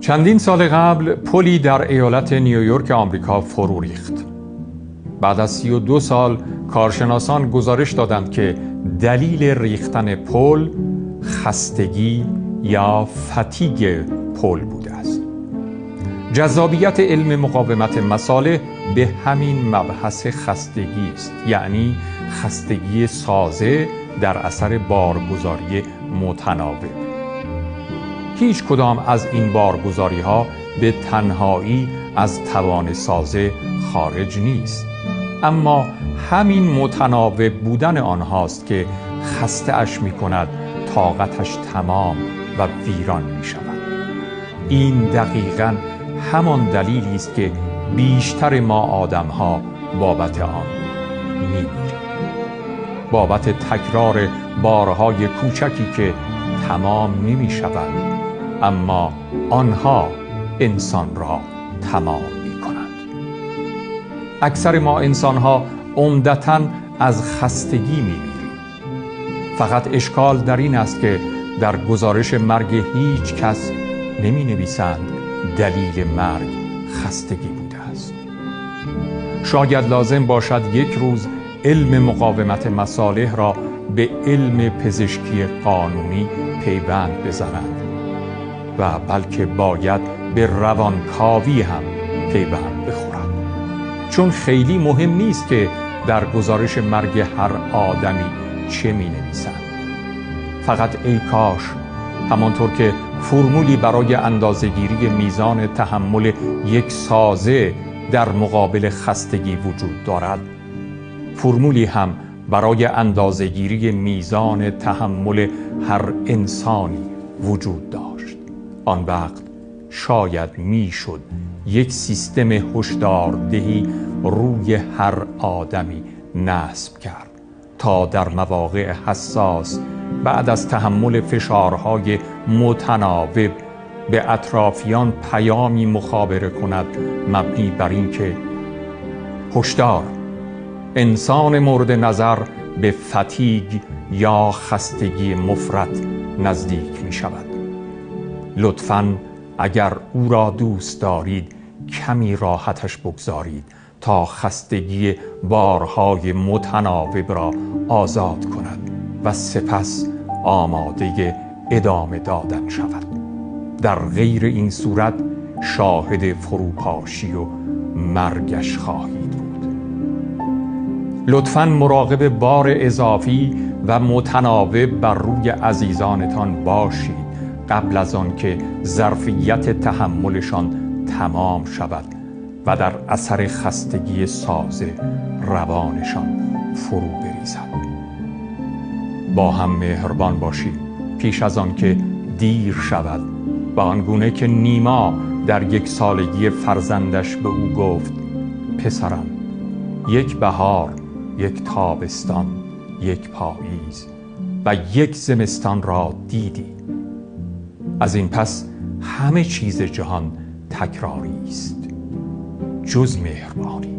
چندین سال قبل پلی در ایالت نیویورک آمریکا فرو ریخت. بعد از 32 سال کارشناسان گزارش دادند که دلیل ریختن پل خستگی یا فتیگ پل بوده است. جذابیت علم مقاومت مصالح به همین مبحث خستگی است، یعنی خستگی سازه در اثر بارگذاری متناوب. هیچ کدام از این بارگذاری ها به تنهایی از توان سازه خارج نیست، اما همین متناوب بودن آنهاست که خسته اش می کند، طاقتش تمام و ویران می شود. این دقیقاً همان دلیلی است که بیشتر ما آدم ها بابت آن می میریم، بابت تکرار بارهای کوچکی که تمام نمی شوند، اما آنها انسان را تمام می کنند. اکثر ما انسان ها عمدتاً از خستگی می میریم. فقط اشکال در این است که در گزارش مرگ هیچ کس نمی نویسند دلیل مرگ خستگی بوده است. شاید لازم باشد یک روز علم مقاومت مصالح را به علم پزشکی قانونی پیوند بزنند و بلکه باید به روانکاوی هم پیوند بخورد، چون خیلی مهم نیست که در گزارش مرگ هر آدمی چه می نویسند. فقط ای کاش همانطور که فرمولی برای اندازه‌گیری میزان تحمل یک سازه در مقابل خستگی وجود دارد، فرمولی هم برای اندازه‌گیری میزان تحمل هر انسانی وجود داشت. آن وقت شاید میشد یک سیستم هشداردهی روی هر آدمی نصب کرد تا در مواقع حساس بعد از تحمل فشارهای متناوب به اطرافیان پیامی مخابره کند مبنی بر این که هشدار، انسان مورد نظر به فتیگ یا خستگی مفرط نزدیک می شود. لطفاً اگر او را دوست دارید کمی راحتش بگذارید تا خستگی بارهای متناوب را آزاد کند و سپس آماده ادامه دادن شود. در غیر این صورت شاهد فروپاشی و مرگش خواهید بود. لطفاً مراقب بار اضافی و متناوب بر روی عزیزانتان باشید قبل از آن که ظرفیت تحملشان تمام شود و در اثر خستگی سازه روانشان فرو بریزد. با هم مهربان باشید پیش از آن که دیر شود، و آنگونه که نیما در 1 سالگی فرزندش به او گفت: پسرم، یک بهار، یک تابستان، یک پاییز و یک زمستان را دیدی. از این پس همه چیز جهان تکراری است جز مهربانی.